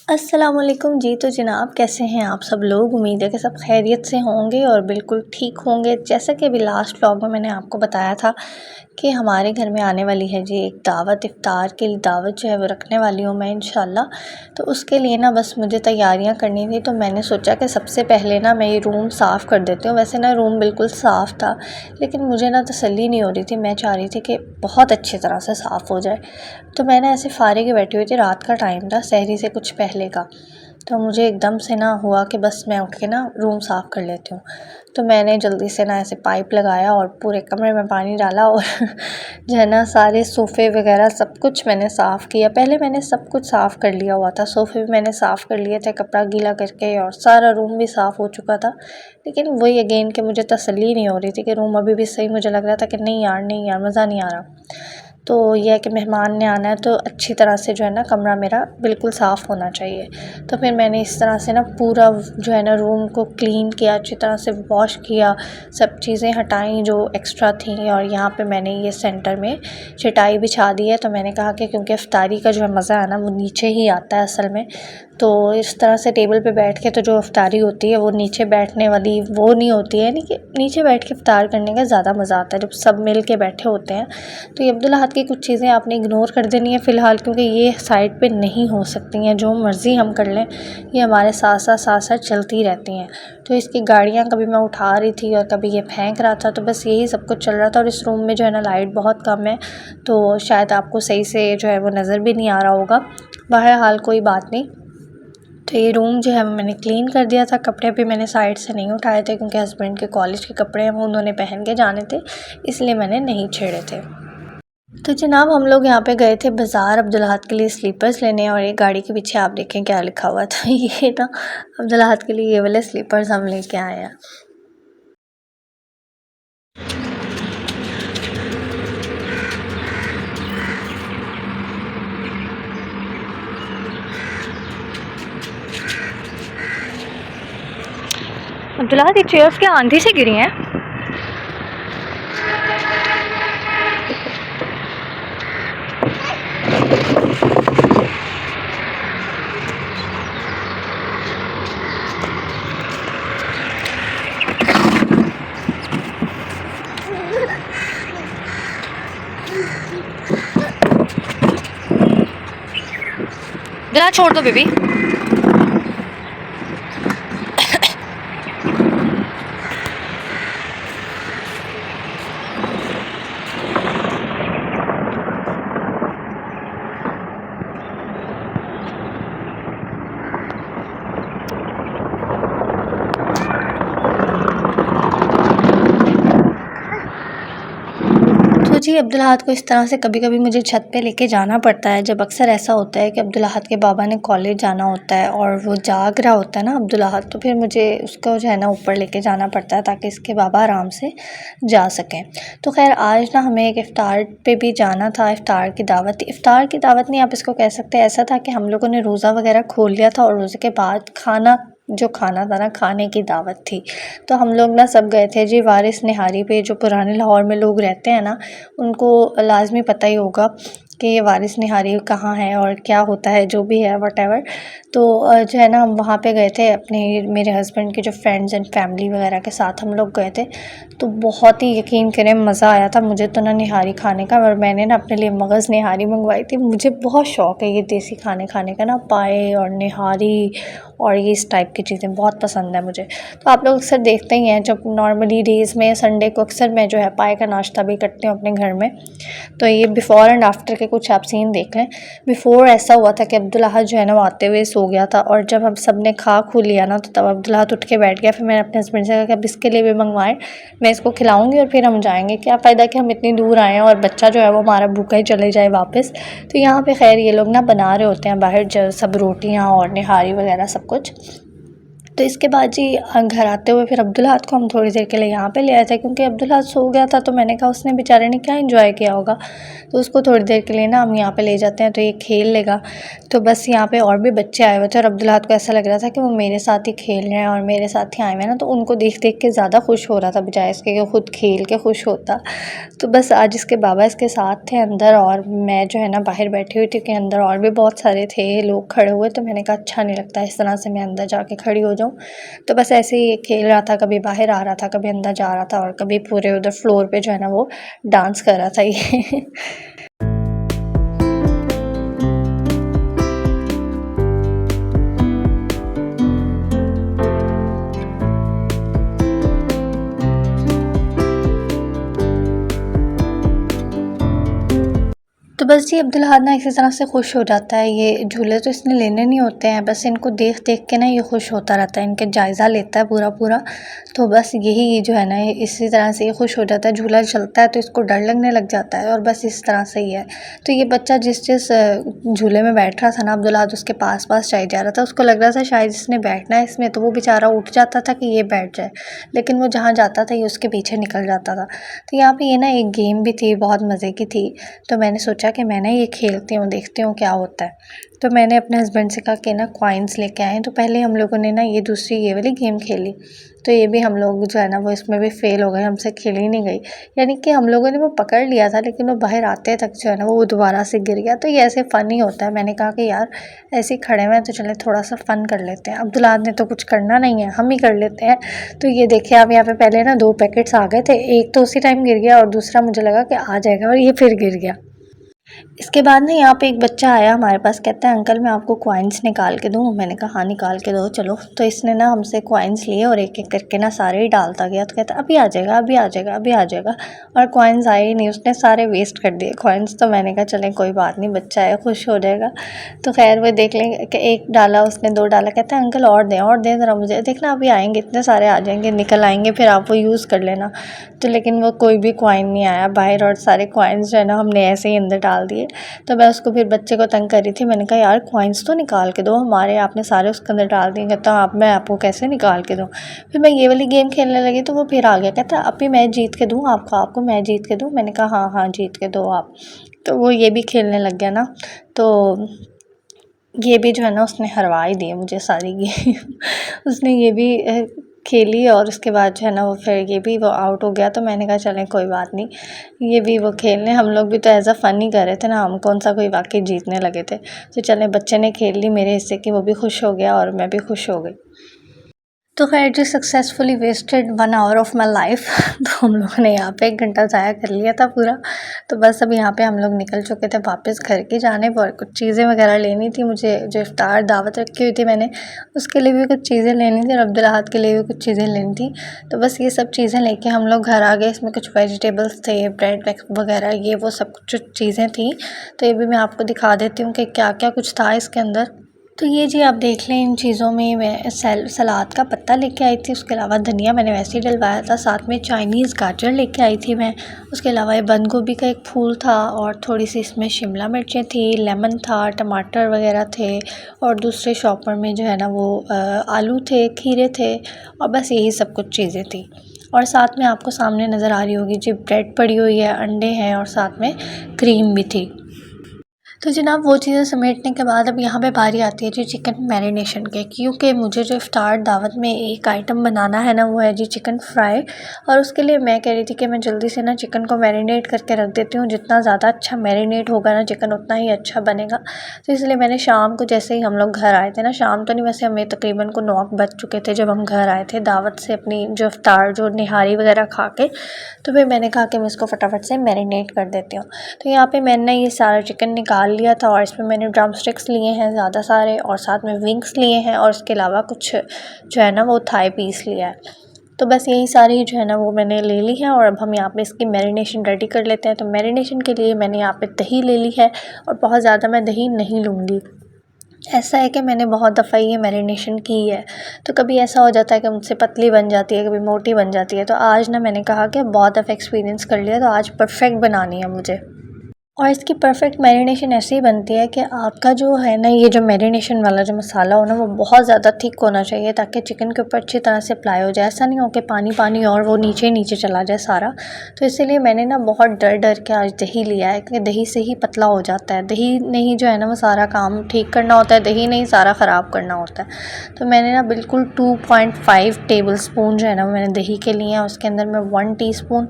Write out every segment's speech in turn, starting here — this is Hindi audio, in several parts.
अस्सलाम वालेकुम जी। तो जनाब कैसे हैं आप सब लोग। उम्मीद है कि सब खैरियत से होंगे और बिल्कुल ठीक होंगे। जैसा कि अभी लास्ट व्लॉग में मैंने आपको बताया था कि हमारे घर में आने वाली है जी एक दावत, इफ्तार की दावत जो है वो रखने वाली हूँ मैं इंशाल्लाह। तो उसके लिए ना बस मुझे तैयारियां करनी थी, तो मैंने सोचा कि सबसे पहले ना मैं ये रूम साफ़ कर देती हूँ। वैसे ना रूम बिल्कुल साफ़ था, लेकिन मुझे ना तसल्ली नहीं हो रही थी। मैं चाह रही थी कि बहुत अच्छी तरह से साफ़ हो जाए। तो मैं ना ऐसे फ़ारिग बैठी हुई थी, रात का टाइम था, सहरी से कुछ पहले का। तो मुझे एकदम से ना हुआ कि बस मैं उठ के ना रूम साफ़ कर लेती हूँ। तो मैंने जल्दी से ना ऐसे पाइप लगाया और पूरे कमरे में पानी डाला और जो है ना सारे सोफ़े वगैरह सब कुछ मैंने साफ़ किया। पहले मैंने सब कुछ साफ़ कर लिया हुआ था, सोफ़े भी मैंने साफ़ कर लिए थे कपड़ा गीला करके, और सारा रूम भी साफ़ हो चुका था। लेकिन वही अगेन कि मुझे तसल्ली नहीं हो रही थी कि रूम अभी भी सही, मुझे लग रहा था कि नहीं यार, नहीं यार, मज़ा नहीं आ रहा। तो यह है कि मेहमान ने आना है तो अच्छी तरह से जो है ना कमरा मेरा बिल्कुल साफ़ होना चाहिए। तो फिर मैंने इस तरह से ना पूरा जो है ना रूम को क्लीन किया, अच्छी तरह से वॉश किया, सब चीज़ें हटाई जो एक्स्ट्रा थी। और यहाँ पे मैंने ये सेंटर में चटाई बिछा दी है। तो मैंने कहा कि क्योंकि इफ्तारी का जो है मज़ा है ना वो नीचे ही आता है असल में। तो इस तरह से टेबल पे बैठ के तो जो इफ्तारी होती है वो नीचे बैठने वाली वो नहीं होती है, यानी कि नीचे बैठ के इफ्तार करने का ज़्यादा मज़ा आता है जब सब मिल के बैठे होते हैं। तो ये अब्दुल अहद की कुछ चीज़ें आपने इग्नोर कर देनी है फ़िलहाल, क्योंकि ये साइड पे नहीं हो सकती हैं। जो मर्ज़ी हम कर लें, ये हमारे साथ साथ चलती रहती हैं। तो इसकी गाड़ियाँ कभी मैं उठा रही थी और कभी ये फेंक रहा था, तो बस यही सब कुछ चल रहा था। और इस रूम में जो है ना लाइट बहुत कम है, तो शायद आपको सही से जो है वो नज़र भी नहीं आ रहा होगा। बहरहाल कोई बात नहीं। तो ये रूम जो है मैंने क्लीन कर दिया था। कपड़े भी मैंने साइड से नहीं उठाए थे, क्योंकि हस्बैंड के कॉलेज के कपड़े हैं वो उन्होंने पहन के जाने थे, इसलिए मैंने नहीं छेड़े थे। तो जनाब हम लोग यहाँ पे गए थे बाज़ार अब्दुल अहद के लिए स्लीपर्स लेने, और एक गाड़ी के पीछे आप देखें क्या लिखा हुआ था ये ना अब्दुल अहद के लिए ये वाले स्लीपर्स हम लेके आए हैं। अब्दुल अहद ये चेयर्स क्या आंधी से गिरी हैं? जरा छोड़ दो बेबी। तो जी अब्दुल अहद को इस तरह से कभी कभी मुझे छत पे लेके जाना पड़ता है, जब अक्सर ऐसा होता है कि अब्दुल अहद के बाबा ने कॉलेज जाना होता है और वो जाग रहा होता है ना अब्दुल अहद, तो फिर मुझे उसको जो है ना ऊपर लेके जाना पड़ता है ताकि इसके बाबा आराम से जा सकें। तो खैर आज ना हमें एक इफ़्तार पे भी जाना था, इफ़्तार की दावत थी। इफ़्तार की दावत नहीं आप इसको कह सकते, ऐसा था कि हम लोगों ने रोज़ा वगैरह खोल लिया था और रोज़े के बाद खाना था ना, खाने की दावत थी। तो हम लोग ना सब गए थे जी वारिस निहारी पे। जो पुराने लाहौर में लोग रहते हैं ना, उनको लाज़मी पता ही होगा कि ये वारिस निहारी कहाँ है और क्या होता है, जो भी है व्हाटएवर। तो जो है ना हम वहाँ पे गए थे अपने मेरे हस्बैंड के जो फ्रेंड्स एंड फैमिली वगैरह के साथ हम लोग गए थे। तो बहुत ही यकीन करें मज़ा आया था मुझे तो ना निहारी खाने का। और मैंने ना अपने लिए मगज़ निहारी मंगवाई थी। मुझे बहुत शौक़ है ये देसी खाने खाने का ना, पाए और निहारी और ये इस टाइप की चीज़ें बहुत पसंद है मुझे। तो आप लोग अक्सर देखते ही हैं जब नॉर्मली डेज़ में संडे को अक्सर मैं जो है पाए का नाश्ता भी करती हूँ अपने घर में। तो ये बिफ़ोर एंड आफ्टर के कुछ आप सीन देख लें। बिफ़ोर ऐसा हुआ था कि अब्दुल अहद जो है ना वो आते हुए सो गया था, और जब हम सब ने खा खू लिया ना तो तब अब्दुल अहद उठ के बैठ गया। फिर मैंने अपने हस्बैंड से कहा कि अब इसके लिए भी मंगवाएं, मैं इसको खिलाऊंगी और फिर हम जाएंगे। क्या फ़ायदा कि हम इतनी दूर आए हैं और बच्चा जो है वो हमारा भूखा ही चले जाए वापस। तो यहाँ पे खैर ये लोग ना बना रहे होते हैं बाहर सब रोटियाँ और निहारी वगैरह सब कुछ। तो तो इसके बाद जी घर आते हुए फिर अब्दुल्लाहद को हम थोड़ी देर के लिए यहाँ पे ले आए थे, क्योंकि अब्दुल्लाहद सो गया था। तो मैंने कहा उसने बेचारे ने क्या एंजॉय किया होगा, तो उसको थोड़ी देर के लिए ना हम यहाँ पे ले जाते हैं तो ये खेल लेगा। तो बस यहाँ पे और भी बच्चे आए हुए थे और अब्दुल्लाहद को ऐसा लग रहा था कि वो मेरे साथ ही खेल रहे हैं और मेरे साथ ही आए हुए हैं ना, तो उनको देख देख के ज़्यादा खुश हो रहा था बजाय इसके कि खुद खेल के खुश होता। तो बस आज इसके बाबा इसके साथ थे अंदर और मैं जो है ना बाहर बैठी हुई थी, कि अंदर और भी बहुत सारे थे लोग खड़े हुए। तो मैंने कहा अच्छा नहीं लगता इस तरह से मैं अंदर जाके खड़ी हो जाऊँ। तो बस ऐसे ही ये खेल रहा था, कभी बाहर आ रहा था, कभी अंदर जा रहा था और कभी पूरे उधर फ्लोर पे जो है ना वो डांस कर रहा था ये तो बस जी अब्दुल्लाहद ना इसी तरह से खुश हो जाता है। ये झूले तो इसने लेने नहीं होते हैं, बस इनको देख देख के ना ये खुश होता रहता है, इनके जायज़ा लेता है पूरा पूरा। तो बस यही जो है ना ये इसी तरह से ये खुश हो जाता है। झूला चलता है तो इसको डर लगने लग जाता है और बस इस तरह से ही है। तो ये बच्चा जिस जिस झूले में बैठ रहा था ना, अब्दुल्लाहद उसके पास पास जाए जा रहा था। उसको लग रहा था शायद इसने बैठना है इसमें, तो वो बेचारा उठ जाता था कि ये बैठ जाए, लेकिन वो जहाँ जाता था ये उसके पीछे निकल जाता था। तो यहाँ पे ये ना एक गेम भी थी, बहुत मज़े की थी। तो मैंने सोचा कि मैं ना ये खेलती हूँ, देखती हूँ क्या होता है। तो मैंने अपने हस्बैंड से कहा कि ना कॉइन्स लेके आएँ। तो पहले हम लोगों ने ना ये दूसरी ये वाली गेम खेली, तो ये भी हम लोग जो है ना वो इसमें भी फ़ेल हो गए, हमसे खेली ही नहीं गई। यानी कि हम लोगों ने वो पकड़ लिया था, लेकिन वो बाहर आते तक जो है ना वो दोबारा से गिर गया। तो ये ऐसे फ़नी होता है। मैंने कहा कि यार ऐसे ही खड़े हुए हैं तो चले थोड़ा सा फ़न कर लेते हैं। अब्दुल्लाहद ने तो कुछ करना नहीं है, हम ही कर लेते हैं। तो ये देखिए आप यहाँ पे पहले ना 2 पैकेट्स आ गए थे, एक तो उसी टाइम गिर गया और दूसरा मुझे लगा कि आ जाएगा और ये फिर गिर गया। इसके बाद ना यहाँ पे एक बच्चा आया हमारे पास, कहता है अंकल मैं आपको कॉइन्स निकाल के दूँ। मैंने कहा हाँ निकाल के दो चलो। तो इसने ना हमसे कॉइन्स लिए और एक एक करके ना सारे ही डालता गया। तो कहता अभी आ जाएगा, अभी आ जाएगा, अभी आ जाएगा, और कॉइन्स आए ही नहीं, उसने सारे वेस्ट कर दिए कॉइन्स। तो मैंने कहा चलें कोई बात नहीं, बच्चा है खुश हो जाएगा। तो खैर वो देख लेंगे कि एक डाला उसने, 2 डाला, कहता है अंकल और दें ज़रा मुझे, देखना अभी आएंगे इतने सारे आ जाएंगे, निकल आएंगे, फिर आप वो यूज़ कर लेना। तो लेकिन वो कोई भी कॉइन नहीं आया बाहर और सारे कॉइन्स जो है ना हमने ऐसे ही अंदर डाल दिए। तो मैं उसको फिर बच्चे को तंग कर रही थी। मैंने कहा यार कॉइन्स तो निकाल के दो हमारे, आपने सारे उसके अंदर डाल दिए। कहता आप मैं आपको कैसे निकाल के दूँ। फिर मैं ये वाली गेम खेलने लगी तो वो फिर आ गया, कहता अभी मैं जीत के दूँ आपको, आपको मैं जीत के दूँ। मैंने कहा हाँ हाँ जीत के दो आप। तो वो ये भी खेलने लग गया ना। तो ये भी जो है ना उसने हरवा ही दिए मुझे सारी गेम उसने ये भी खेली और उसके बाद जो है ना वो फिर ये भी वो आउट हो गया। तो मैंने कहा चलें कोई बात नहीं, ये भी वो खेलने, हम लोग भी तो एज़ अ फ़न ही कर रहे थे ना, हम कौन सा कोई वाकई जीतने लगे थे। तो चलें बच्चे ने खेल ली मेरे हिस्से की, वो भी खुश हो गया और मैं भी खुश हो गई। तो खैर जी successfully wasted 1 hour of my life तो हम लोगों ने यहाँ पे 1 घंटा ज़ाया कर लिया था पूरा। तो बस अब यहाँ पे हम लोग निकल चुके थे वापस घर की जाने पर। कुछ चीज़ें वगैरह लेनी थी मुझे, जो इफ्तार दावत रखी हुई थी मैंने, उसके लिए भी कुछ चीज़ें लेनी थी और अब्दुल्लाहद के लिए भी कुछ चीज़ें लेनी थी। तो बस ये सब चीज़ें लेके हम लोग घर आ गए। इसमें कुछ वेजिटेबल्स थे, ब्रेड वगैरह, ये वो सब कुछ चीज़ें थी। तो ये भी मैं आपको दिखा देती हूँ कि क्या क्या कुछ था इसके अंदर। तो ये जी आप देख लें, इन चीज़ों में मैं सलाद का पत्ता लेके आई थी, उसके अलावा धनिया मैंने वैसे ही डलवाया था, साथ में चाइनीज़ गाजर लेके आई थी मैं। उसके अलावा ये बंद गोभी का एक फूल था और थोड़ी सी इसमें शिमला मिर्चें थी, लेमन था, टमाटर वगैरह थे और दूसरे शॉपर में जो है ना वो आलू थे, खीरे थे और बस यही सब कुछ चीज़ें थी। और साथ में आपको सामने नज़र आ रही होगी जी ब्रेड पड़ी हुई है, अंडे हैं और साथ में क्रीम भी थी। तो जनाब वो चीज़ें समेटने के बाद अब यहाँ पे बारी आती है जी चिकन मैरिनेशन के, क्योंकि मुझे जो इफ्तार दावत में एक आइटम बनाना है ना वो है जी चिकन फ्राई। और उसके लिए मैं कह रही थी कि मैं जल्दी से ना चिकन को मैरिनेट करके रख देती हूँ, जितना ज़्यादा अच्छा मैरिनेट होगा ना चिकन उतना ही अच्छा बनेगा। तो इसलिए मैंने शाम को जैसे ही हम लोग घर आए थे ना, शाम तो नहीं वैसे हमें तकरीबन को 9 बज चुके थे जब हम घर आए थे दावत से, अपनी जो इफ्तार जो निहारी वगैरह खा के। तो फिर मैंने कहा कि मैं इसको फटाफट से मैरिनेट कर देती हूँ। तो यहाँ पे मैंने ये सारा चिकन निकाल लिया था और इसमें मैंने ड्रम स्टिक्स लिए हैं ज़्यादा सारे और साथ में विंग्स लिए हैं और इसके अलावा कुछ जो है ना वो थाई पीस लिया है। तो बस यही सारी जो है ना वो मैंने ले ली है और अब हम यहाँ पे इसकी मैरिनेशन रेडी कर लेते हैं। तो मैरिनेशन के लिए मैंने यहाँ पे दही ले ली है और बहुत ज़्यादा मैं दही नहीं लूँगी। ऐसा है कि मैंने बहुत दफ़ा ये मैरिनेशन की है, तो कभी ऐसा हो जाता है कि मुझसे पतली बन जाती है, कभी मोटी बन जाती है। तो आज ना मैंने कहा कि बहुत दफ़ा एक्सपीरियंस कर लिया, तो आज परफेक्ट बनानी है मुझे। और इसकी परफेक्ट मैरिनेशन ऐसे ही बनती है कि आपका जो है ना, ये जो मैरिनेशन वाला जो मसाला हो ना, वो बहुत ज़्यादा थिक होना चाहिए ताकि चिकन के ऊपर अच्छी तरह से अप्लाई हो जाए। ऐसा नहीं हो कि पानी पानी और वो नीचे नीचे चला जाए सारा। तो इसीलिए मैंने ना बहुत डर डर के आज दही लिया है कि दही से ही पतला हो जाता है। दही नहीं जो है ना वो सारा काम ठीक करना होता है, दही नहीं सारा ख़राब करना होता है। तो मैंने ना बिल्कुल 2.5 टेबल स्पून जो है ना मैंने दही के लिए हैं। उसके अंदर मैं 1 टीस्पून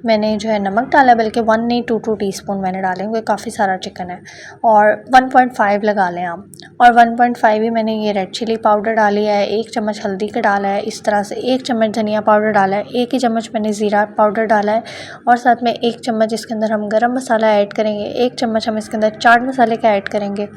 मैंने जो है नमक डाला, बल्कि 1 नहीं 2 टीस्पून मैंने डाले क्योंकि काफ़ी सारा चिकन है। और 1.5 लगा लें आप। और 1.5 ही मैंने ये रेड चिली पाउडर डाली है, 1 चम्मच हल्दी का डाला है, इस तरह से 1 चम्मच धनिया पाउडर डाला है, 1 ही चम्मच मैंने ज़ीरा पाउडर डाला है। और साथ में 1 चम्मच इसके अंदर हम गरम मसाला ऐड करेंगे, 1 चम्मच हम इसके अंदर चाट मसाले का ऐड करेंगे।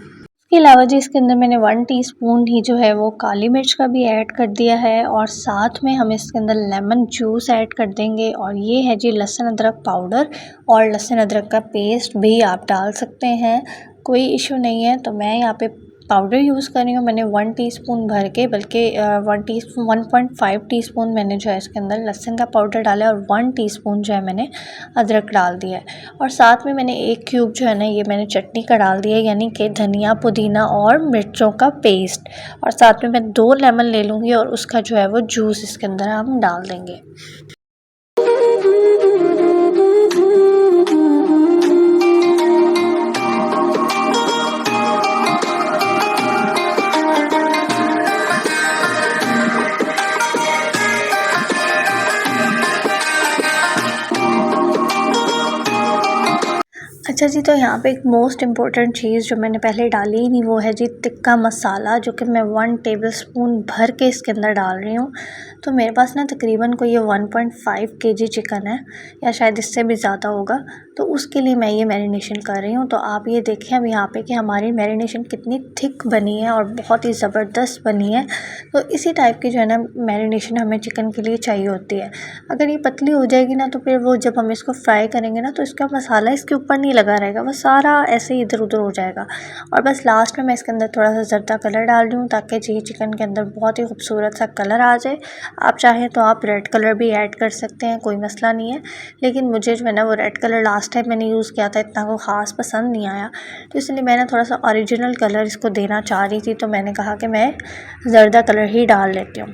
इसके अलावा जी इसके अंदर मैंने 1 टीस्पून ही जो है वो काली मिर्च का भी ऐड कर दिया है। और साथ में हम इसके अंदर लेमन जूस ऐड कर देंगे। और ये है जी लहसुन अदरक पाउडर, और लहसुन अदरक का पेस्ट भी आप डाल सकते हैं, कोई इशू नहीं है। तो मैं यहाँ पे पाउडर यूज़ कर रही हूँ, मैंने 1 टीस्पून भर के, बल्कि 1.5 टीस्पून मैंने जो है इसके अंदर लहसुन का पाउडर डाला है, और 1 टीस्पून जो है मैंने अदरक डाल दिया है। और साथ में मैंने 1 क्यूब जो है ना ये मैंने चटनी का डाल दिया है, यानी कि धनिया पुदीना और मिर्चों का पेस्ट। और साथ में मैं 2 लेमन ले लूँगी और उसका जो है वो जूस इसके अंदर हम डाल देंगे। अच्छा जी, तो यहाँ पे एक मोस्ट इम्पॉर्टेंट चीज़ जो मैंने पहले डाली ही नहीं, वो है जी टिक्का मसाला, जो कि मैं 1 टेबलस्पून भर के इसके अंदर डाल रही हूँ। तो मेरे पास ना तकरीबन कोई ये 1.5 केजी चिकन है, या शायद इससे भी ज़्यादा होगा। तो उसके लिए मैं ये मैरिनेशन कर रही हूँ। तो आप ये देखें अब यहाँ पे कि हमारी मैरिनेशन कितनी थिक बनी है और बहुत ही ज़बरदस्त बनी है। तो इसी टाइप की जो है ना मैरिनेशन हमें चिकन के लिए चाहिए होती है। अगर ये पतली हो जाएगी ना, तो फिर वो जब हम इसको फ्राई करेंगे ना, तो इसका मसाला इसके ऊपर नहीं लगा रहेगा, वो सारा ऐसे ही इधर उधर हो जाएगा। और बस लास्ट में मैं इसके अंदर थोड़ा सा जर्दा कलर डाल रही हूँ ताकि जी चिकन के अंदर बहुत ही खूबसूरत सा कलर आ जाए। आप चाहें तो आप रेड कलर भी ऐड कर सकते हैं, कोई मसला नहीं है। लेकिन मुझे जो है ना वो रेड कलर लास्ट टाइम मैंने यूज़ किया था, इतना को ख़ास पसंद नहीं आया। तो इसलिए मैंने थोड़ा सा ओरिजिनल कलर इसको देना चाह रही थी, तो मैंने कहा कि मैं जर्दा कलर ही डाल लेती हूँ।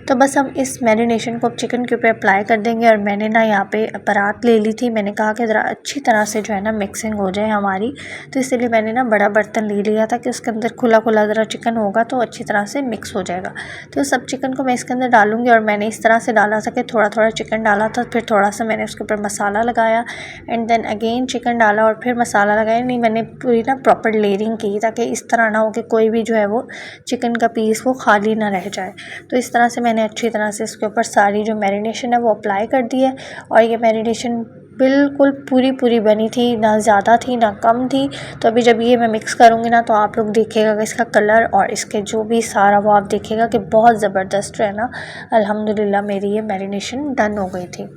तो बस हम इस मैरिनेशन को चिकन के ऊपर अप्लाई कर देंगे। और मैंने ना यहाँ पे परात ले ली थी, मैंने कहा कि ज़रा अच्छी तरह से जो है ना मिक्सिंग हो जाए हमारी। तो इसलिए मैंने ना बड़ा बर्तन ले लिया था कि उसके अंदर खुला खुला ज़रा चिकन होगा तो अच्छी तरह से मिक्स हो जाएगा। तो सब चिकन को मैं इसके अंदर डालूंगी। और मैंने इस तरह से डाला था कि थोड़ा थोड़ा चिकन डाला था, फिर थोड़ा सा मैंने उसके ऊपर मसाला लगाया, एंड देन अगेन चिकन डाला और फिर मसाला लगाया। नहीं, मैंने पूरी ना प्रॉपर लेयरिंग की ताकि इस तरह ना हो कि कोई भी जो है वो चिकन का पीस वो खाली ना रह जाए। तो इस तरह से मैंने अच्छी तरह से इसके ऊपर सारी जो मैरिनेशन है वो अप्लाई कर दी है। और ये मैरिनेशन बिल्कुल पूरी पूरी बनी थी, ना ज़्यादा थी ना कम थी। तो अभी जब ये मैं मिक्स करूँगी ना, तो आप लोग देखिएगा कि इसका कलर और इसके जो भी सारा वो आप देखिएगा कि बहुत ज़बरदस्त है ना। अल्हम्दुलिल्लाह मेरी ये मैरिनेशन डन हो गई थी।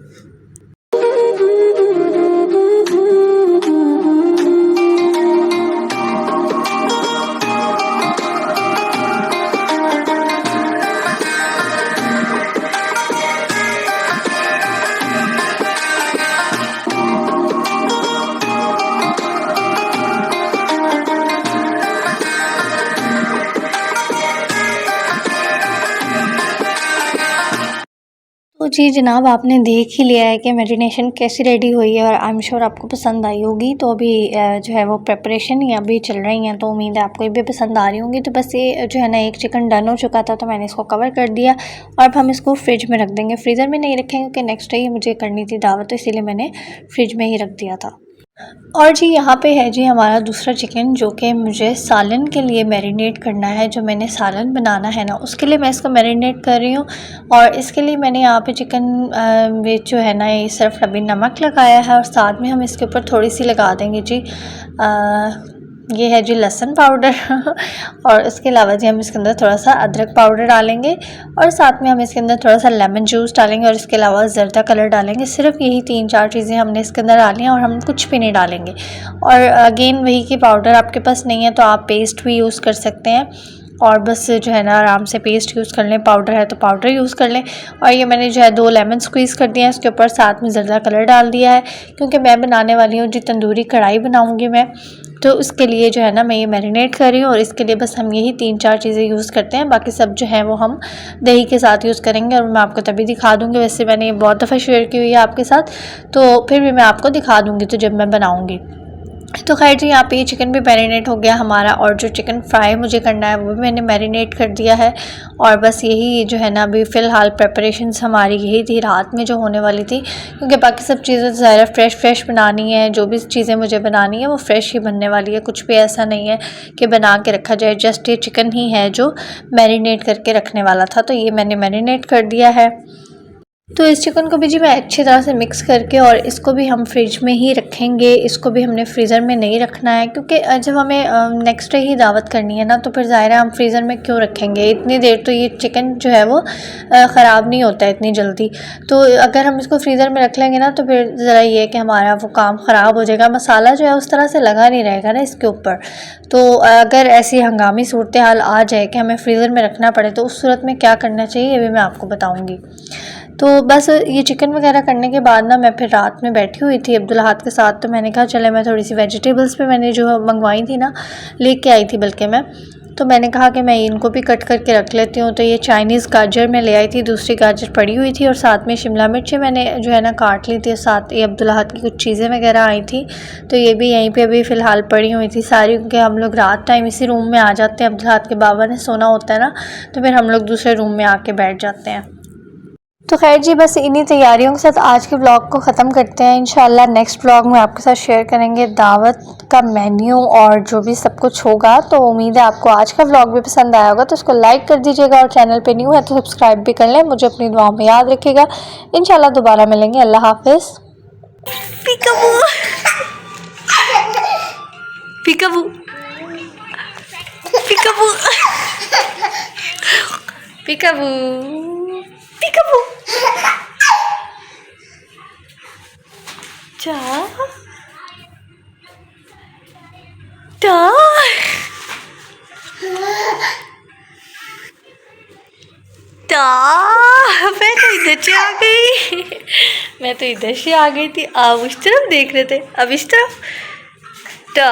तो जी जनाब, आपने देख ही लिया है कि मैरिनेशन कैसी रेडी हुई है, और आई एम श्योर आपको पसंद आई होगी। तो अभी जो है वो प्रिपरेशन ही अभी चल रही हैं, तो उम्मीद है आपको ये भी पसंद आ रही होंगी। तो बस ये जो है ना एक चिकन डन हो चुका था, तो मैंने इसको कवर कर दिया। और अब हम इसको फ्रिज में रख देंगे, फ्रीज़र में नहीं रखेंगे क्योंकि नेक्स्ट डे ही मुझे करनी थी दावत, तो इसीलिए मैंने फ्रिज में ही रख दिया था। और जी यहाँ पे है जी हमारा दूसरा चिकन, जो कि मुझे सालन के लिए मैरिनेट करना है। जो मैंने सालन बनाना है ना, उसके लिए मैं इसको मैरिनेट कर रही हूँ। और इसके लिए मैंने यहाँ पे चिकन में जो है ना ये सिर्फ अभी नमक लगाया है, और साथ में हम इसके ऊपर थोड़ी सी लगा देंगे जी ये है जी लहसुन पाउडर और इसके अलावा जी हम इसके अंदर थोड़ा सा अदरक पाउडर डालेंगे, और साथ में हम इसके अंदर थोड़ा सा लेमन जूस डालेंगे, और इसके अलावा जर्दा कलर डालेंगे। सिर्फ यही 3-4 चीज़ें हमने इसके अंदर डाली हैं, और हम कुछ भी नहीं डालेंगे। और अगेन वही की पाउडर आपके पास नहीं है तो आप पेस्ट भी यूज़ कर सकते हैं। और बस जो है ना आराम से पेस्ट यूज़ कर लें, पाउडर है तो पाउडर यूज़ कर लें। और ये मैंने जो है 2 लेमन स्क्वीज़ कर दिया है, इसके ऊपर साथ में ज़रदा कलर डाल दिया है, क्योंकि मैं बनाने वाली हूँ जी तंदूरी कढ़ाई बनाऊँगी मैं, तो उसके लिए जो है ना मैं ये मैरिनेट कर रही हूँ। और इसके लिए बस हम यही 3-4 चीज़ें यूज़ करते हैं, बाकी सब जो है वो हम दही के साथ यूज़ करेंगे और मैं आपको तभी दिखा दूँगी। वैसे मैंने ये बहुत दफ़ा शेयर की हुई है आपके साथ, तो फिर भी मैं आपको दिखा दूँगी तो जब मैं बनाऊँगी। तो खैर जी यहाँ पे ये चिकन भी मैरिनेट हो गया हमारा, और जो चिकन फ्राई मुझे करना है वो भी मैंने मैरिनेट कर दिया है। और बस यही जो है ना अभी फ़िलहाल प्रेपरेशंस हमारी यही थी रात में जो होने वाली थी, क्योंकि बाकी सब चीज़ें ज़्यादा फ्रेश बनानी है। जो भी चीज़ें मुझे बनानी है वो फ्रेश ही बनने वाली है, कुछ भी ऐसा नहीं है कि बना के रखा जाए। जस्ट ये चिकन ही है जो मैरिनेट करके रखने वाला था, तो ये मैंने मैरिनेट कर दिया है। तो इस चिकन को भी जी मैं अच्छी तरह से मिक्स करके, और इसको भी हम फ्रिज में ही रखेंगे, इसको भी हमने फ्रीज़र में नहीं रखना है, क्योंकि जब हमें नेक्स्ट डे ही दावत करनी है ना, तो फिर ज़ाहिर है हम फ्रीज़र में क्यों रखेंगे इतनी देर, तो ये चिकन जो है वो ख़राब नहीं होता है इतनी जल्दी। तो अगर हम इसको फ्रीज़र में रख लेंगे ना तो फिर ज़रा ये है कि हमारा वो काम ख़राब हो जाएगा, मसाला जो है उस तरह से लगा नहीं रहेगा ना इसके ऊपर। तो अगर ऐसी हंगामी सूरत हाल आ जाए कि हमें फ्रीज़र में रखना पड़े, तो उस सूरत में क्या करना चाहिए ये भी मैं आपको बताऊँगी। तो बस ये चिकन वगैरह करने के बाद ना मैं फिर रात में बैठी हुई थी अब्दुल्लाहत के साथ, तो मैंने कहा चले मैं थोड़ी सी वेजिटेबल्स पे मैंने जो मंगवाई थी ना, लेके आई थी बल्कि मैं, तो मैंने कहा कि मैं इनको भी कट करके रख लेती हूँ। तो ये चाइनीज़ गाजर मैं ले आई थी, दूसरी गाजर पड़ी हुई थी, और साथ में शिमला मिर्ची मैंने जो है ना काट ली थी, साथ ये अब्दुल्लाहत की कुछ चीज़ें वगैरह आई थी, तो ये भी यहीं पे अभी फ़िलहाल पड़ी हुई थी सारी, क्योंकि हम लोग रात टाइम इसी रूम में आ जाते हैं। अब्दुल्लाहत के बाबा ने सोना होता है ना, तो फिर हम लोग दूसरे रूम में आके बैठ जाते हैं। तो खैर जी बस इन्हीं तैयारियों के साथ आज के ब्लॉग को ख़त्म करते हैं। इंशाल्लाह नेक्स्ट ब्लॉग में आपके साथ शेयर करेंगे दावत का मेन्यू और जो भी सब कुछ होगा। तो उम्मीद है आपको आज का ब्लॉग भी पसंद आया होगा, तो उसको लाइक कर दीजिएगा, और चैनल पे न्यू है तो सब्सक्राइब भी कर लें। मुझे अपनी दुआओं में याद रखिएगा। इंशाल्लाह दोबारा मिलेंगे। अल्लाह हाफिज़। पीकाबू पीकाबू पीकाबू पीकाबू पीकाबू टा टा टा मैं तो इधर से आ गई मैं तो इधर से आ गई थी, आप उस तरफ देख रहे थे, अब इस तरफ टा